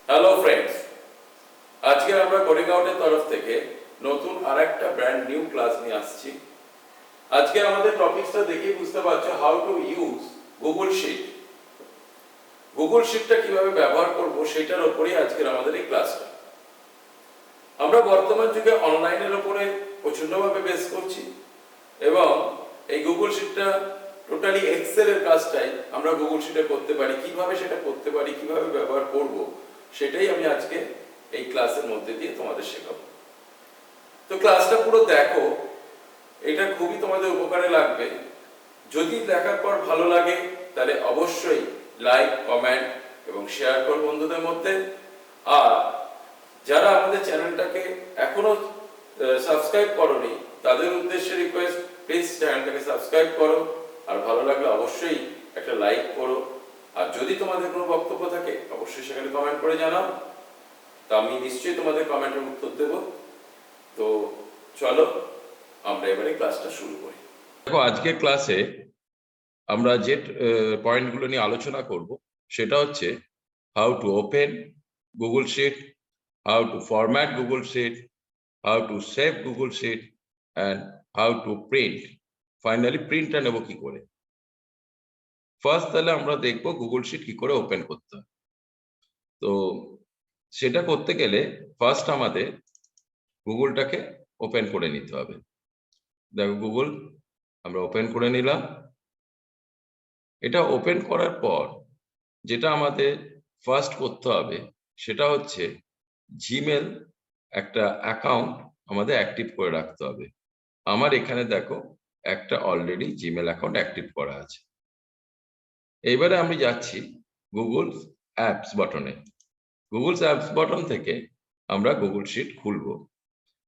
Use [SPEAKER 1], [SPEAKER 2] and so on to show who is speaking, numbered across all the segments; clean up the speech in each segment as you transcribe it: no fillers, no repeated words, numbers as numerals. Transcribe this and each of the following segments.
[SPEAKER 1] Hello friends, আজকে আমরা coding আউটের তরফ থেকে নতুন আরেকটা ব্র্যান্ড নিউ ক্লাস নিয়ে আসছি। আজকে আমাদের টপিকসটা দেখেই বুঝতে পারছো, how to use Google sheet. Google শিটটা কিভাবে ব্যবহার করব সেটার উপরেই আজকের আমাদের এই ক্লাসটা। আমরা বর্তমান যুগে অনলাইনের উপরে প্রচণ্ডভাবে বেস করছি এবং এই গুগল শিটটা টোটালি এক্সেলের কাজটাই আমরা গুগল শিটে করতে পারি। কিভাবে সেটা করতে পারি, কিভাবে ব্যবহার করব, সেটাই আমি আজকে এই ক্লাসের মধ্যে দিয়ে তোমাদের শেখাবো। তো ক্লাসটা পুরো দেখো, এটা খুবই তোমাদের উপকারে লাগবে। যদি দেখার পর ভালো লাগে তাহলে অবশ্যই লাইক, কমেন্ট এবং শেয়ার করো বন্ধুদের মধ্যে। আর যারা আমাদের চ্যানেলটাকে এখনো সাবস্ক্রাইব করোনি তাদের উদ্দেশ্যে রিকোয়েস্ট, প্লিজ চ্যানেলটাকে সাবস্ক্রাইব করো। আর ভালো লাগলে অবশ্যই একটা লাইক করো। আর যদি তোমাদের কোনো বক্তব্য থাকে অবশ্যই সেখানে কমেন্ট করে জানাও, তা আমি নিশ্চয়ই তোমাদের কমেন্টের উত্তর দেব। তো চলো আমরা এবারে ক্লাসটা শুরু করি। দেখো, আজকের ক্লাসে আমরা যে পয়েন্টগুলো নিয়ে আলোচনা করব সেটা হচ্ছে how to open Google sheet, how to format Google Sheet, how to save Google Sheet, and how to print. Finally, প্রিন্টটা নেব কি করে। ফার্স্ট তাহলে আমরা দেখব গুগল শিট কি করে ওপেন করতে হয়। তো সেটা করতে গেলে ফার্স্ট আমাদের গুগলটাকে ওপেন করে নিতে হবে। দেখো, গুগল আমরা ওপেন করে নিলাম। এটা ওপেন করার পর যেটা আমাদের ফার্স্ট করতে হবে সেটা হচ্ছে জিমেল একটা অ্যাকাউন্ট আমাদের অ্যাক্টিভ করে রাখতে হবে। আমার এখানে দেখো একটা অলরেডি জিমেল অ্যাকাউন্ট অ্যাক্টিভ করা আছে। এইবারে আমি যাচ্ছি গুগল অ্যাপস বটনে। গুগল অ্যাপস বটন থেকে আমরা গুগল শিট খুলব।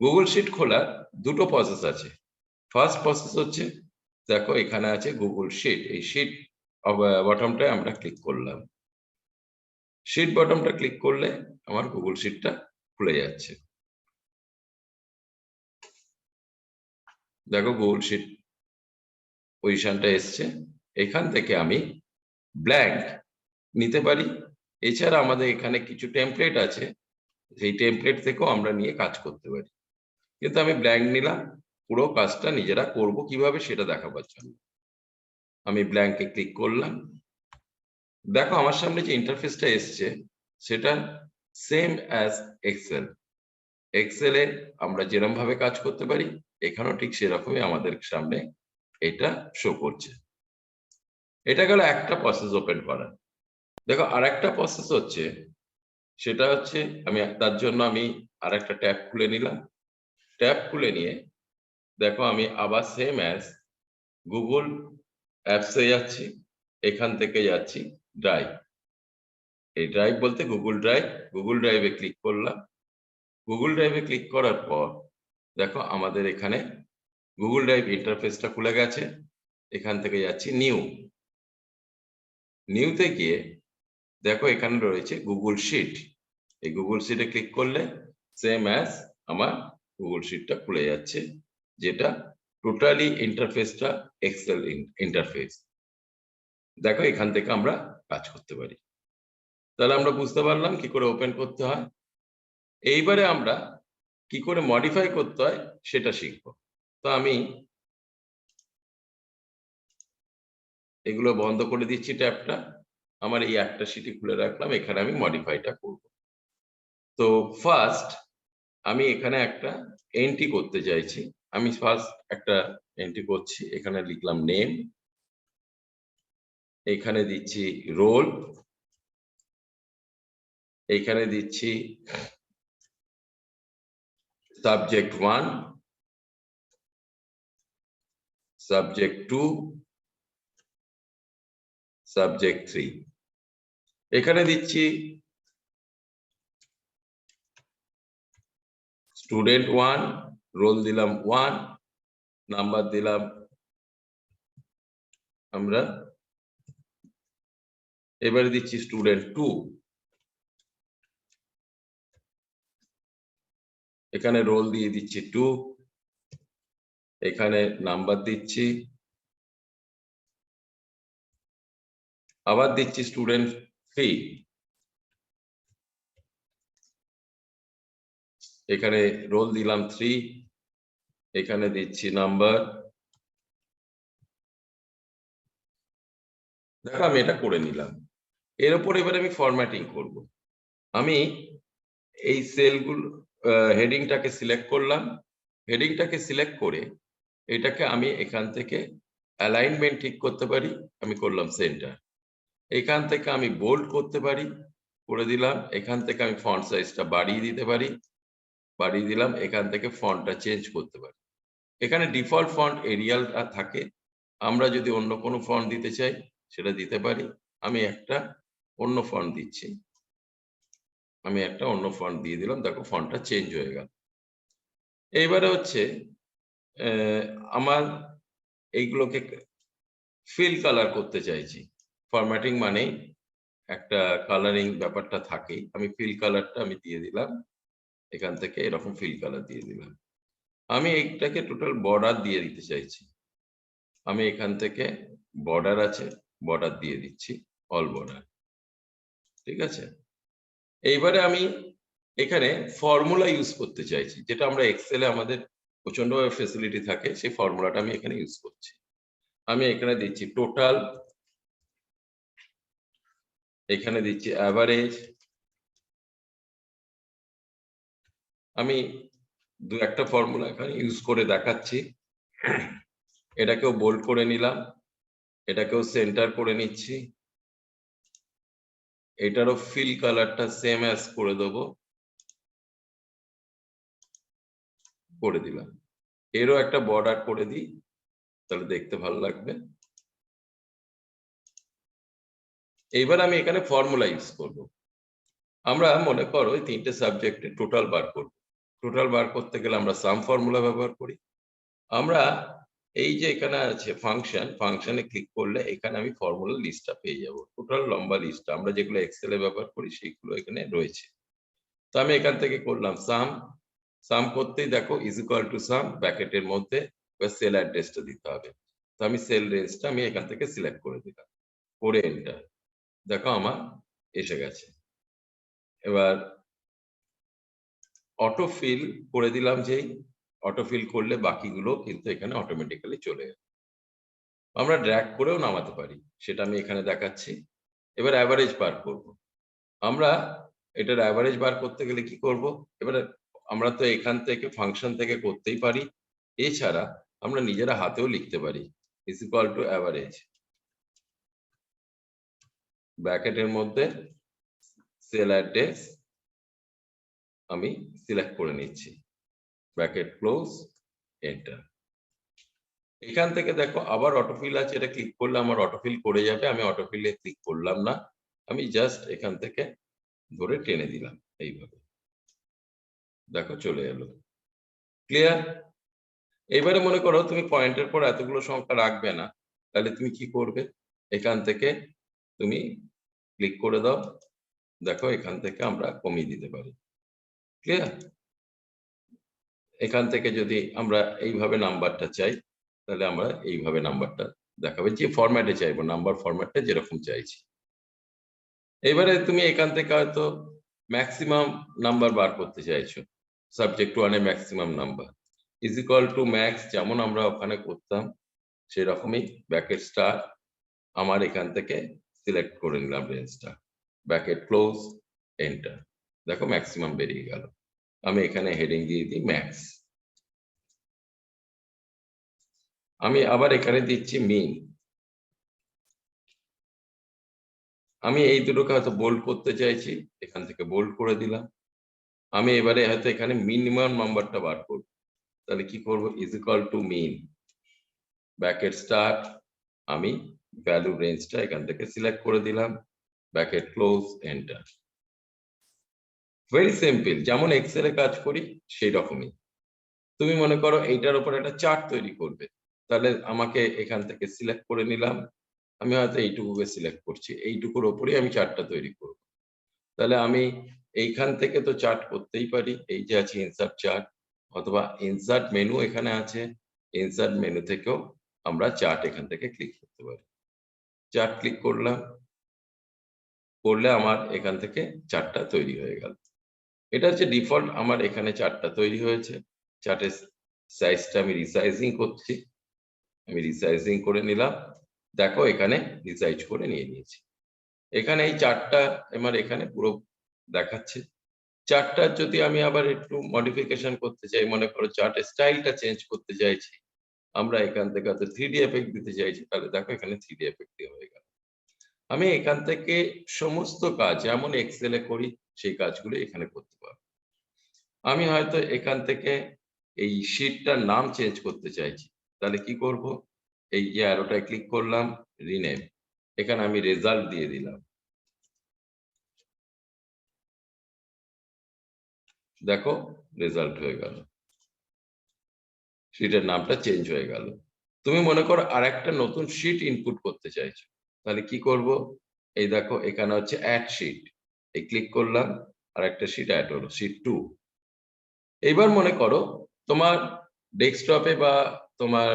[SPEAKER 1] গুগল শিট খোলার দুটো প্রসেস আছে। ফার্স্ট প্রসেস হচ্ছে, দেখো এখানে আছে গুগল শিট। এই শিট বটনটায় আমরা ক্লিক করলাম। শিট বটনটা ক্লিক করলে আমার গুগল শিটটা খুলে যাচ্ছে। দেখো গুগল শিট পজিশনটা এসছে। এখান থেকে আমি ব্ল্যাঙ্ক নিতে পারি। এছাড়া আমাদের এখানে কিছু টেমপ্লেট আছে, সেই টেমপ্লেট থেকেও আমরা নিয়ে কাজ করতে পারি। কিন্তু আমি ব্ল্যাঙ্ক নিলাম, পুরো কাজটা নিজেরা করব কিভাবে সেটা দেখাবার জন্য। আমি ব্ল্যাঙ্কে ক্লিক করলাম। দেখো আমার সামনে যে ইন্টারফেসটা এসছে সেটা সেম অ্যাজ এক্সেল। এক্সেলে আমরা যেরকম ভাবে কাজ করতে পারি এখানেও ঠিক সেরকমই আমাদের সামনে এটা শো করছে। এটা গেল একটা প্রসেস ওপেন করা। দেখো আরেকটা প্রসেস হচ্ছে, সেটা হচ্ছে তার জন্য আমি আরেকটা ট্যাব খুলে নিলাম। ট্যাব খুলে নিয়ে দেখো আমি আবার সেম অ্যাজ গুগল অ্যাপসে যাচ্ছি। এখান থেকে যাচ্ছি ড্রাইভ। এই ড্রাইভ বলতে গুগল ড্রাইভ। গুগল ড্রাইভে ক্লিক করলাম। গুগল ড্রাইভে ক্লিক করার পর দেখো আমাদের এখানে গুগল ড্রাইভ ইন্টারফেসটা খুলে গেছে। এখান থেকে যাচ্ছি নিউতে গিয়ে দেখো এখানে রয়েছে গুগল শিট। এই গুগল শিটে ক্লিক করলে সেম অ্যাজ আমার গুগল শিটটা খুলে যাচ্ছে, যেটা টোটালি ইন্টারফেসটা এক্সেল ইন্টারফেস। দেখো এখান থেকে আমরা কাজ করতে পারি। তাহলে আমরা বুঝতে পারলাম কি করে ওপেন করতে হয়। এইবারে আমরা কি করে মডিফাই করতে হয় সেটা শিখবো। তো আমি এগুলো বন্ধ করে দিচ্ছি ট্যাবটা। আমার এই একটা শিটই খুলে রাখলাম, এখানে আমি মডিফাইটা করব। তো ফার্স্ট আমি এখানে একটা এন্ট্রি করতে চাইছি। আমি ফার্স্ট একটা এন্ট্রি করছি। এখানে লিখলাম নেম, এখানে দিচ্ছি রোল, এখানে দিচ্ছি সাবজেক্ট 1, সাবজেক্ট 2, সাবজেক্ট 3। এখানে দিচ্ছি স্টুডেন্ট 1, রোল দিলাম 1, নাম্বার দিলাম আমরা, এবারে দিচ্ছি স্টুডেন্ট 2, এখানে রোল দিয়ে দিচ্ছি 2, এখানে নাম্বার দিচ্ছি, আবার দিচ্ছি স্টুডেন্ট 3, এখানে রোল দিলাম 3, এখানে দিচ্ছি নাম্বার। দেখো আমি এটা করে নিলাম। এর উপর এবার আমি ফরম্যাটিং করব। আমি এই সেলগুলো হেডিংটাকে সিলেক্ট করলাম। হেডিংটাকে সিলেক্ট করে এটাকে আমি এখান থেকে অ্যালাইনমেন্ট ঠিক করতে পারি। আমি করলাম সেন্টার। এখান থেকে আমি বোল্ড করতে পারি, করে দিলাম। এখান থেকে আমি ফন্ট সাইজটা বাড়িয়ে দিতে পারি, বাড়িয়ে দিলাম। এখান থেকে ফন্টটা চেঞ্জ করতে পারি। এখানে ডিফল্ট ফন্ট এরিয়াল থাকে। আমরা যদি অন্য কোনো ফন্ট দিতে চাই সেটা দিতে পারি। আমি একটা অন্য ফন্ট দিচ্ছি। আমি একটা অন্য ফন্ট দিয়ে দিলাম। দেখো ফন্টটা চেঞ্জ হয়ে গেল। এইবারে হচ্ছে আমার এইগুলোকে ফিল কালার করতে চাইছি। ফরম্যাটিং মানেই একটা কালারিং ব্যাপারটা থাকেই। আমি ফিল কালারটা আমি দিয়ে দিলাম। এখান থেকে এরকম ফিল কালার দিয়ে দিলাম। আমি এইটাকে টোটাল বর্ডার দিয়ে দিতে চাইছি। আমি এখান থেকে বর্ডার আছে, বর্ডার দিয়ে দিচ্ছি, অল বর্ডার। ঠিক আছে। এইবারে আমি এখানে ফর্মুলা ইউজ করতে চাইছি, যেটা আমরা এক্সেলে আমাদের প্রচন্ডভাবে ফেসিলিটি থাকে। সেই ফর্মুলাটা আমি এখানে ইউজ করছি। আমি এখানে দিচ্ছি টোটাল, এখানে দিচ্ছি অ্যাভারেজ। আমি দু একটা ফর্মুলা এখানে ইউজ করে দেখাচ্ছি। এটাকেও বোল্ড করে নিলাম, এটাকেও সেন্টার করে নিচ্ছি। এটারও ফিল কালারটা সেম অ্যাজ করে দেবো, করে দিলাম। এরও একটা বর্ডার করে দিই, তাহলে দেখতে ভালো লাগবে। এইবার আমি এখানে ফর্মুলা ইউজ করব। আমরা মনে করো এই তিনটে সাবজেক্টে টোটাল বার করব। টোটাল বার করতে গেলে আমরা সাম ফর্মুলা ব্যবহার করি। আমরা এই যে এখানে আছে ফাংশন, ফাংশনে ক্লিক করলে এখানে আমি ফর্মুলা লিস্টটা পেয়ে যাব। টোটাল লম্বা লিস্টটা আমরা যেগুলো এক্সেলে ব্যবহার করি সেগুলো এখানে রয়েছে। তো আমি এখান থেকে করলাম সাম। সাম করতেই দেখো ইজ ইকুয়াল টু সাম, ব্র্যাকেটের মধ্যে সেল অ্যাড্রেসটা দিতে হবে। তো আমি সেল রেঞ্জটা আমি এখান থেকে সিলেক্ট করে দিলাম, করে এন্টার। দেখো আমার এসে গেছে। এবার অটো ফিল করে দিলাম, যেই অটো ফিল করলে বাকিগুলো কিন্তু এখানে অটোমেটিক্যালি চলে যাবে। আমরা ড্র্যাগ করেও নামাতে পারি, সেটা আমি এখানে দেখাচ্ছি। এবার অ্যাভারেজ বার করব। আমরা এটার অ্যাভারেজ বার করতে গেলে কি করব? এবারে আমরা তো এখান থেকে ফাংশন থেকে করতেই পারি। এছাড়া আমরা নিজেরা হাতেও লিখতে পারি, ইজ ইকুয়াল টু অ্যাভারেজ, ব্র্যাকেটের মধ্যে সেল অ্যাড্রেস আমি সিলেক্ট করে নিচ্ছি, ব্র্যাকেট ক্লোজ, এন্টার। এখান থেকে দেখো আবার অটোফিল আছে, এটা ক্লিক করলে আমার অটোফিল করে যাবে। আমি অটোফিলে ক্লিক করলাম না, আমি জাস্ট এখান থেকে ধরে টেনে দিলাম এইভাবে। দেখো চলে এলো। ক্লিয়ার? এবারে মনে করো তুমি পয়েন্টের পর এতগুলো সংখ্যা রাখবে না, তাহলে তুমি কি করবে? এখান থেকে তুমি ক্লিক করে দাও। দেখো এখান থেকে আমরা কমিয়ে দিতে পারি। ক্লিয়ার? এখান থেকে যদি আমরা এইভাবে নাম্বারটা চাই, তাহলে আমরা এইভাবে নাম্বারটা দেখাবে, যে ফরম্যাটে চাইবো, নাম্বার ফরম্যাটটা যেরকম চাইছি। এবারে তুমি এখান থেকে হয়তো ম্যাক্সিমাম নাম্বার বার করতে চাইছো, সাবজেক্ট ওয়ানে maximum number is equal two max, যেমন আমরা ওখানে করতাম সেরকমই ব্র্যাকেট স্টার। আমার এখান থেকে সিলেক্ট করে নিলাম রেঞ্জটা, ব্র্যাকেট ক্লোজ, এন্টার। দেখো ম্যাক্সিমাম বেরিয়ে গেল। আমি এখানে হেডিং দিয়ে দিই ম্যাক্স। আমি আবার এখানে দিচ্ছি মিন। আমি এই দুটোকে হয়তো বোল্ড করতে চাইছি, এখান থেকে বোল্ড করে দিলাম। আমি এবারে হয়তো এখানে মিনিমাম নাম্বারটা বার করব, তাহলে কি করব? Is equal to mean, bracket start, আমি ভ্যালু রেঞ্জটা এখান থেকে সিলেক্ট করে দিলাম, bracket close, enter. Very simple, যেমন এক্সেলে কাজ করি সেই রকমই। তুমি মনে করো এইটার উপর একটা চার্ট তৈরি করবে, তাহলে আমাকে এখান থেকে সিলেক্ট করে নিলাম। আমি হয়তো এইটুকুকে সিলেক্ট করছি, এইটুকুর ওপরেই আমি চার্টটা তৈরি করব। তাহলে আমি এইখান থেকে তো চার্ট করতেই পারি, এই যে আছে ইনসার্ট চার্ট, অথবা ইনসার্ট মেনু এখানে আছে, ইনসার্ট মেনু থেকেও আমরা চার্ট এখান থেকে ক্লিক করতে পারি। চার্ট ক্লিক করলাম, করলে আমার এখান থেকে চার্টটা তৈরি হয়ে গেল। এটা হচ্ছে ডিফল্ট, আমার এখানে চার্টটা তৈরি হয়েছে। চার্টের সাইজটা আমি রিসাইজিং করছি, আমি রিসাইজিং করে নিলাম। দেখো এখানে রিসাইজ করে নিয়ে নিয়েছি। এখানে এই চার্টটা আমার এখানে পুরো দেখাচ্ছে। চার্টটার যদি আমি আবার একটু মডিফিকেশন করতে চাই, মনে করো চার্টের স্টাইলটা চেঞ্জ করতে চাইছি, আমরা এখান থেকে হয়তো 3D এফেক্ট দিতে চাইছি, তাহলে দেখো এখানে 3D এফেক্ট দেওয়া হয়ে গেল। আমি এখান থেকে সমস্ত কাজ যেমন এক্সেলে করি সেই কাজগুলো এখানে করতে পারবো। আমি হয়তো এখান থেকে এই শীটটার নাম চেঞ্জ করতে চাইছি, তাহলে কি করব, এই যে অ্যারোটায় ক্লিক করলাম, রিনেম, এখানে আমি রেজাল্ট দিয়ে দিলাম। দেখো রেজাল্ট হয়ে গেল, শীটের নামটা চেঞ্জ হয়ে গেল। তুমি মনে করো আর একটা নতুন শীট ইনপুট করতে চাইছো, তাহলে কি করব, এই দেখো এখানে হচ্ছে অ্যাড শীট, এই ক্লিক করলাম, আর একটা শীট অ্যাড হলো, শীট 2। এইবার মনে করো তোমার ডেস্কটপে বা তোমার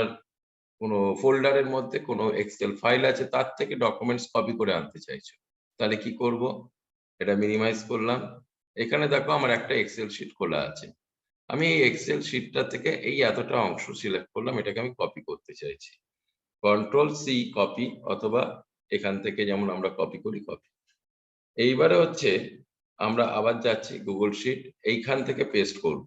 [SPEAKER 1] কোনো ফোল্ডারের মধ্যে কোনো এক্সেল ফাইল আছে, তার থেকে ডকুমেন্টস কপি করে আনতে চাইছো, তাহলে কি করব, এটা মিনিমাইজ করলাম। এখানে দেখো আমার একটা এক্সেল শিট খোলা আছে, আমি এই এক্সেল শিটটা থেকে এই এতটা অংশ সিলেক্ট করলাম, এটাকে আমি কপি করতে চাইছি, কন্ট্রোল সি কপি, অথবা এখান থেকে যেমন আমরা কপি করি কপি। এইবারে হচ্ছে আমরা আবার যাচ্ছি গুগল শিট, এইখান থেকে পেস্ট করব,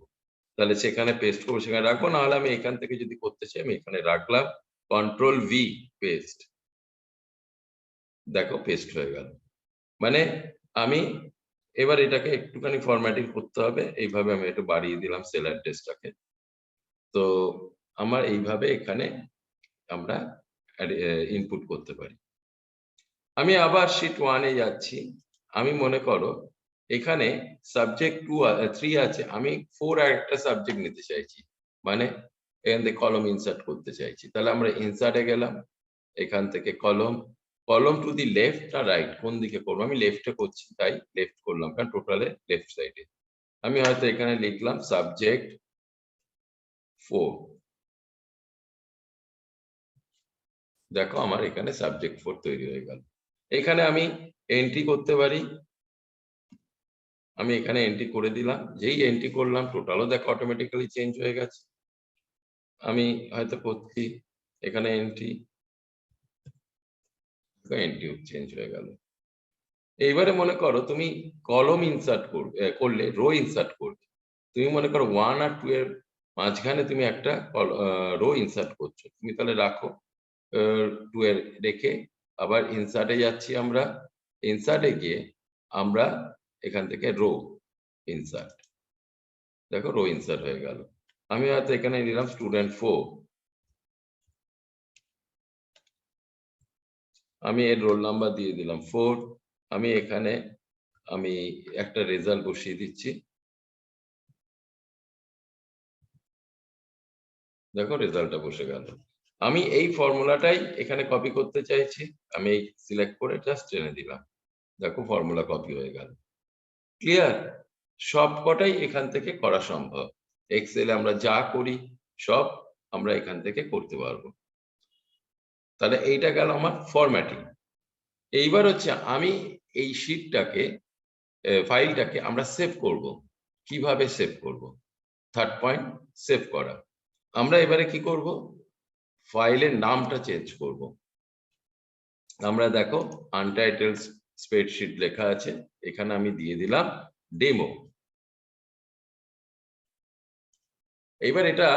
[SPEAKER 1] তাহলে সেখানে পেস্ট করবো, সেখানে রাখবো, না হলে আমি এখান থেকে যদি করতে চাই আমি এখানে রাখলাম, কন্ট্রোল ভি পেস্ট, দেখো পেস্ট হয়ে গেল। মানে আমি এবার এটাকে একটুখানি ফরম্যাটিং করতে হবে, এইভাবে আমি একটু বাড়িয়ে দিলাম সেল অ্যাড্রেসটাকে। তো আমার এইভাবে এখানে আমরা ইনপুট করতে পারি। আমি আবার শিট 1 এ যাচ্ছি, আমি মনে করো এখানে সাবজেক্ট 3 আছে, আমি 4 আর একটা সাবজেক্ট নিতে চাইছি, মানে এখান থেকে কলম ইনসার্ট করতে চাইছি, তাহলে আমরা ইনসার্টে গেলাম, এখান থেকে column, column to the left আর রাইট, কোন দিকে করবো, আমি লেফটে করছি তাই লেফট করলাম, কারণ টোটালে লেফট সাইডে। আমি হয়তো এখানে লিখলাম সাবজেক্ট 4, দেখো আমার এখানে সাবজেক্ট 4 তৈরি হয়ে গেল। এখানে আমি এন্ট্রি করতে পারি, আমি এখানে এন্ট্রি করে দিলাম, যেই এন্ট্রি করলাম টোটালও দেখো অটোমেটিক্যালি চেঞ্জ হয়ে গেছে। আমি হয়তো করছি এখানে এন্ট্রি, এন্ট্রিও চেঞ্জ হয়ে গেল। এইবারে মনে করো তুমি কলম ইনসার্ট করলে রো ইনসার্ট করবে, তুমি মনে করো 1 আর 2 এর মাঝখানে তুমি একটা রো ইনসার্ট করছো, তুমি তাহলে রাখো 2 এর রেখে, আবার ইনসার্টে যাচ্ছি আমরা, ইনসার্টে গিয়ে আমরা এখান থেকে রো ইনসার্ট, দেখো রো ইনসার্ট হয়ে গেল। আমি হয়তো এখানে নিলাম স্টুডেন্ট 4, আমি এর রোল নাম্বার দিয়ে দিলাম 4, আমি এখানে আমি একটা রেজাল্ট বসিয়ে দিচ্ছি, দেখো রেজাল্টটা বসে গেল। আমি এই ফর্মুলাটাই এখানে কপি করতে চাইছি, আমি এই সিলেক্ট করে জাস্ট টেনে দিলাম, দেখো ফর্মুলা কপি হয়ে গেল। ক্লিয়ার, সবকটাই এখান থেকে করা সম্ভব, এক্সেলে আমরা যা করি সব আমরা এখান থেকে করতে পারবো। তাহলে এইটা গেল আমার ফরম্যাটিং। এইবার হচ্ছে আমি এই শীটটাকে ফাইলটাকে আমরা সেভ করব, কিভাবে সেভ করব, থার্ড পয়েন্ট, সেভ করা। আমরা এবারে কি করব, ফাইলের নামটা চেঞ্জ করব। আমরা দেখো আনটাইটেলড স্প্রেডশিট লেখা আছে, এখানে আমি দিয়ে দিলাম ডেমো। এবার এটা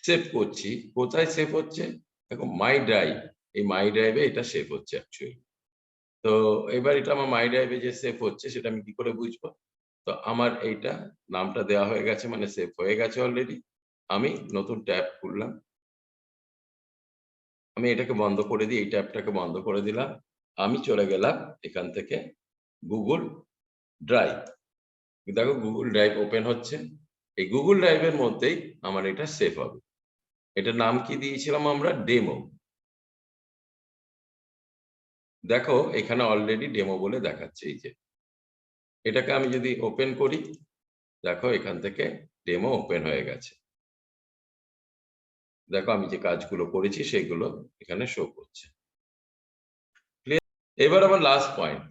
[SPEAKER 1] সেভ করছি, কোথায় সেভ হচ্ছে, দেখো মাই ড্রাইভ, এই মাই ড্রাইভে এটা সেভ হচ্ছে অ্যাকচুয়ালি। তো এবার এটা আমার মাই ড্রাইভে যে সেভ হচ্ছে সেটা আমি কি করে বুঝবো, তো আমার এইটা নামটা দেওয়া হয়ে গেছে, মানে সেভ হয়ে গেছে অলরেডি। আমি নতুন ট্যাব খুললাম, আমি এটাকে বন্ধ করে দিই, এই ট্যাবটাকে বন্ধ করে দিলাম, আমি চলে গেলাম এখান থেকে গুগল ড্রাইভ, দেখো গুগল ড্রাইভ ওপেন হচ্ছে, এই গুগল ড্রাইভের মধ্যেই আমার এটা সেভ হবে। এটার নাম কি দিয়েছিলাম আমরা, ডেমো। দেখো এখানে অলরেডি ডেমো বলে দেখাচ্ছে, এই যে এটাকে আমি যদি ওপেন করি, দেখো এখান থেকে ডেমো ওপেন হয়ে গেছে, দেখো আমি যে কাজগুলো করেছি সেগুলো এখানে শো করছে। এবার আমার লাস্ট পয়েন্ট,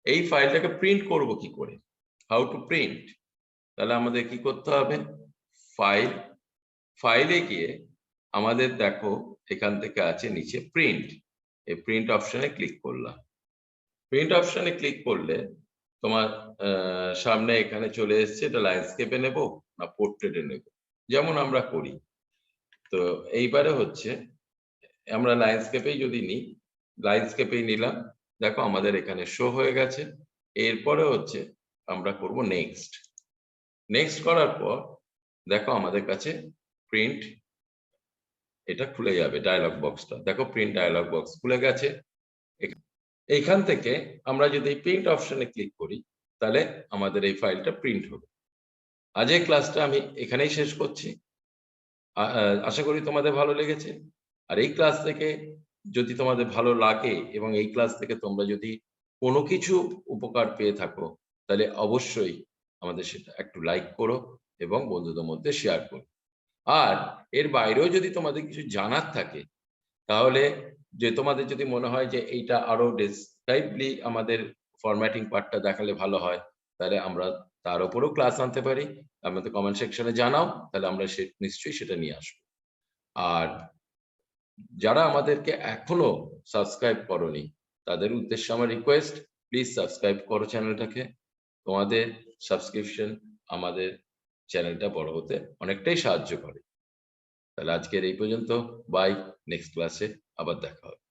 [SPEAKER 1] এই ফাইলটাকে প্রিন্ট করব কি করে, হাউ টু প্রিন্ট। তাহলে আমাদের কি করতে হবে, ফাইলে গিয়ে আমাদের দেখো এখান থেকে আছে নিচে প্রিন্ট, এই প্রিন্ট অপশনে ক্লিক করলাম। প্রিন্ট অপশনে ক্লিক করলে তোমার সামনে এখানে চলে এসছে, এটা ল্যান্ডস্কেপে নেব না পোর্ট্রেটে নেব, যেমন আমরা করি। তো এইবারে হচ্ছে আমরা ল্যান্ডস্কেপেই যদি নিই, ল্যান্ডস্কেপেই নিলাম, দেখো আমাদের এখানে শো হয়ে গেছে। এরপরে হচ্ছে আমরা করব নেক্সট। নেক্সট করার পর দেখো আমাদের কাছে প্রিন্ট এটা খুলে যাবে, ডায়লগ বক্সটা দেখো, প্রিন্ট ডায়লগ বক্স খুলে গেছে। এইখান থেকে আমরা যদি প্রিন্ট অপশনে ক্লিক করি তাহলে আমাদের এই ফাইলটা প্রিন্ট হবে। আজ এই ক্লাসটা আমি এখানেই শেষ করছি। আশা করি তোমাদের ভালো লেগেছে। আর এই ক্লাস থেকে যদি তোমাদের ভালো লাগে এবং এই ক্লাস থেকে তোমরা যদি কোনো কিছু উপকার পেয়ে থাকো, তাহলে অবশ্যই আমাদের সেটা একটু লাইক করো এবং বন্ধুদের মধ্যে শেয়ার করো। আর এর বাইরেও যদি তোমাদের কিছু জানার থাকে, তাহলে যে তোমাদের যদি মনে হয় যে এইটা আরো ডেসক্রাইবলি আমাদের ফরম্যাটিং পার্টটা দেখালে ভালো হয়, তাহলে আমরা তার উপরেও ক্লাস আনতে পারি। আমাদের কমেন্ট সেকশনে জানাও, তাহলে আমরা নিশ্চয়ই সেটা নিয়ে আসবো। আর যারা আমাদেরকে এখনো সাবস্ক্রাইব করনি, তাদের উদ্দেশ্যে আমার রিকোয়েস্ট, প্লিজ সাবস্ক্রাইব করো চ্যানেলটাকে। তোমাদের সাবস্ক্রিপশন আমাদের চ্যানেলটা বড় হতে অনেকটাই সাহায্য করে। তাহলে আজকের এই পর্যন্ত, বাই, নেক্সট ক্লাসে আবার দেখা হবে।